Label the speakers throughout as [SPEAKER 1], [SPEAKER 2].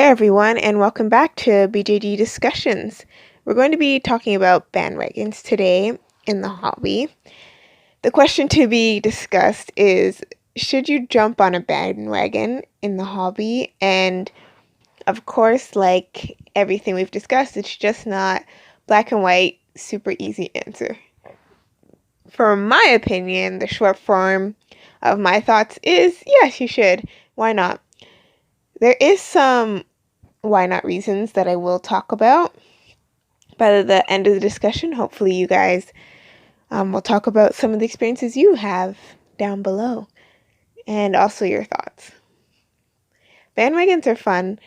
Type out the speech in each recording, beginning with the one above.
[SPEAKER 1] Hey everyone, and welcome back to BJD Discussions. We're going to be talking about bandwagons today in the hobby. The question to be discussed is, should you jump on a bandwagon in the hobby? And of course, like everything we've discussed, it's just not black and white, super easy answer. For my opinion, the short form of my thoughts is, yes, you should. Why not? There is some why not reasons that I will talk about by the end of the discussion. Hopefully you guys will talk about some of the experiences you have down below and also your thoughts. Bandwagons are fun.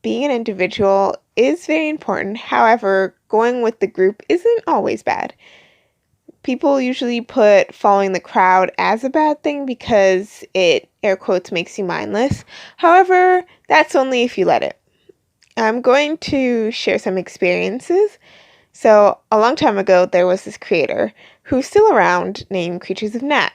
[SPEAKER 1] Being an individual is very important. However, going with the group isn't always bad. People usually put following the crowd as a bad thing because it, air quotes, makes you mindless. However, that's only if you let it. I'm going to share some experiences. So, a long time ago, there was this creator who's still around named Creatures of Nat.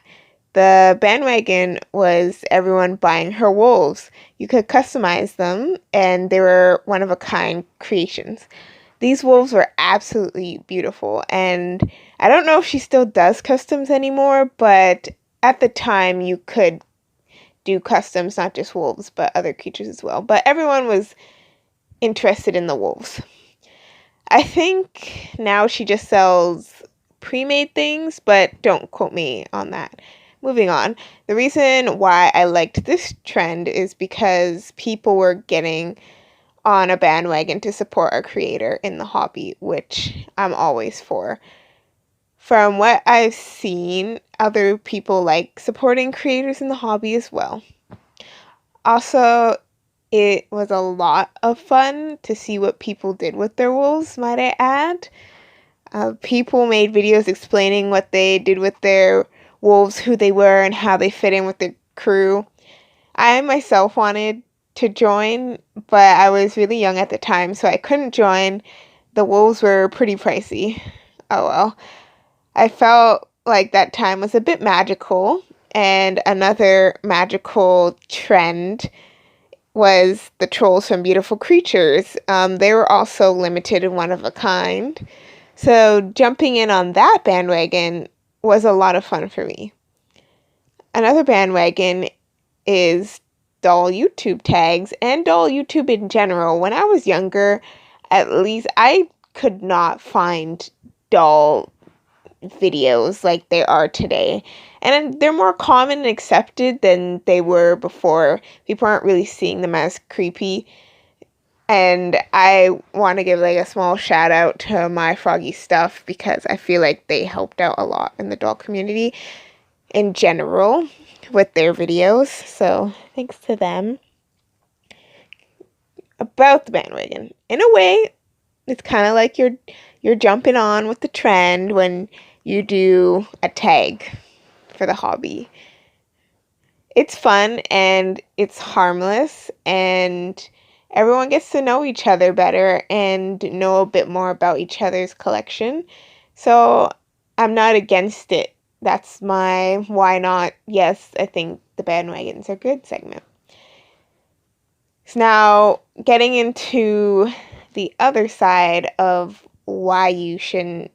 [SPEAKER 1] The bandwagon was everyone buying her wolves. You could customize them, and they were one-of-a-kind creations. These wolves were absolutely beautiful, and I don't know if she still does customs anymore, but at the time you could do customs, not just wolves, but other creatures as well. But everyone was interested in the wolves. I think now she just sells pre-made things, but don't quote me on that. Moving on. The reason why I liked this trend is because people were getting on a bandwagon to support a creator in the hobby, which I'm always for. From what I've seen, other people like supporting creators in the hobby as well. Also, it was a lot of fun to see what people did with their wolves, might I add. People made videos explaining what they did with their wolves, who they were, and how they fit in with the crew. I myself wanted to join, but I was really young at the time, so I couldn't join. The wolves were pretty pricey. Oh well. I felt like that time was a bit magical, and another magical trend was the trolls from Beautiful Creatures. They were also limited and one of a kind. So jumping in on that bandwagon was a lot of fun for me. Another bandwagon is doll YouTube tags and doll YouTube in general. When I was younger, at least I could not find doll videos like they are today. And they're more common and accepted than they were before. People aren't really seeing them as creepy. And I want to give like a small shout out to My Froggy Stuff because I feel like they helped out a lot in the doll community in general with their videos. So thanks to them. About the bandwagon. In a way, it's kind of like you're jumping on with the trend when you do a tag for the hobby. It's fun and it's harmless and everyone gets to know each other better and know a bit more about each other's collection. So I'm not against it. That's my why not. Yes, I think the bandwagons are good segment. So now getting into the other side of why you shouldn't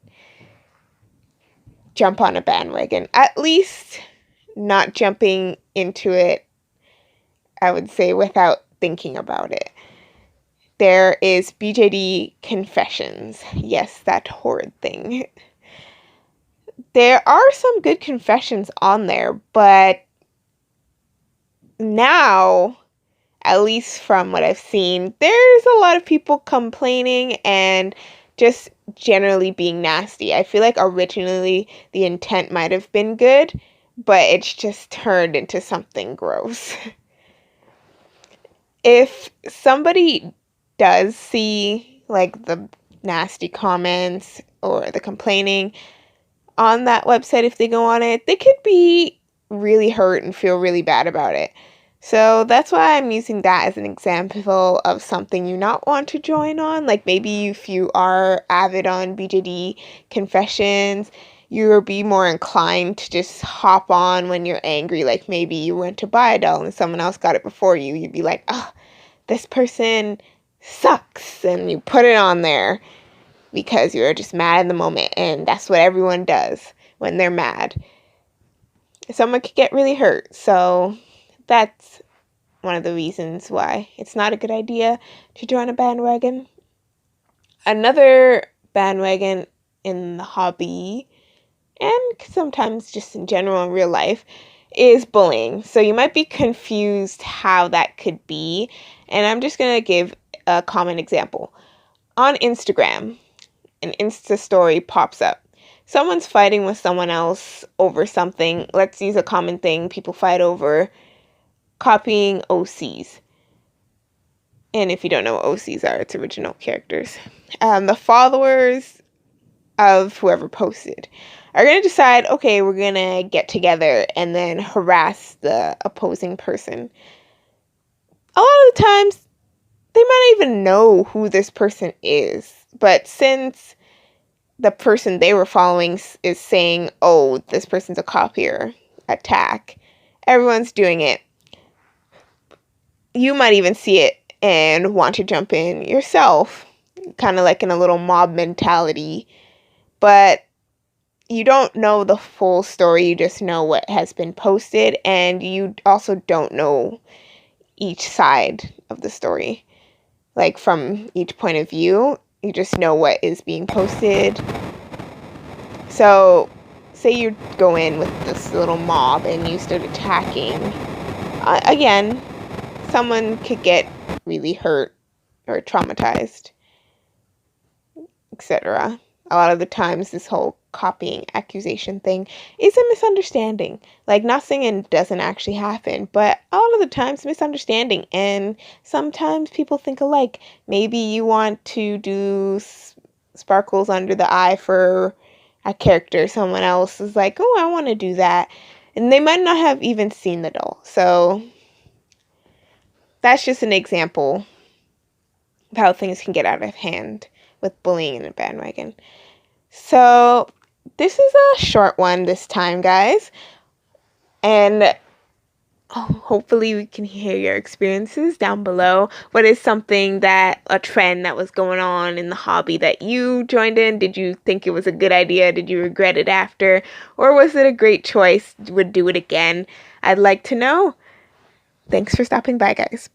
[SPEAKER 1] jump on a bandwagon. At least not jumping into it, I would say, without thinking about it. There is BJD Confessions. Yes, that horrid thing. There are some good confessions on there, but now, at least from what I've seen, there's a lot of people complaining and just generally being nasty. I feel like originally the intent might have been good, but it's just turned into something gross. If somebody does see like the nasty comments or the complaining on that website, if they go on it, they could be really hurt and feel really bad about it. So that's why I'm using that as an example of something you not want to join on. Like maybe if you are avid on BJD Confessions, you'll be more inclined to just hop on when you're angry. Like maybe you went to buy a doll and someone else got it before you. You'd be like, oh, this person sucks, and you put it on there because you're just mad in the moment, and that's what everyone does when they're mad. Someone could get really hurt, so that's one of the reasons why it's not a good idea to join a bandwagon. Another bandwagon in the hobby, and sometimes just in general in real life, is bullying. So you might be confused how that could be, and I'm just going to give a common example. On Instagram, an Insta story pops up. Someone's fighting with someone else over something. Let's use a common thing people fight over: copying OCs. And if you don't know what OCs are, it's original characters. The followers of whoever posted are going to decide, okay, we're going to get together and then harass the opposing person. A lot of the times, they might not even know who this person is. But since the person they were following is saying, oh, this person's a copier, attack, everyone's doing it. You might even see it and want to jump in yourself, kind of like in a little mob mentality. But you don't know the full story, you just know what has been posted, and you also don't know each side of the story. Like from each point of view, you just know what is being posted. So, say you go in with this little mob and you start attacking. Again, someone could get really hurt or traumatized, etc. A lot of the times, this whole copying accusation thing is a misunderstanding. Like, not saying it doesn't actually happen, but a lot of the times, misunderstanding. And sometimes people think alike. Maybe you want to do sparkles under the eye for a character. Someone else is like, oh, I want to do that. And they might not have even seen the doll. So that's just an example of how things can get out of hand with bullying in a bandwagon. So this is a short one this time, guys. And hopefully we can hear your experiences down below. What is something a trend that was going on in the hobby that you joined in? Did you think it was a good idea? Did you regret it after? Or was it a great choice? Would do it again? I'd like to know. Thanks for stopping by, guys.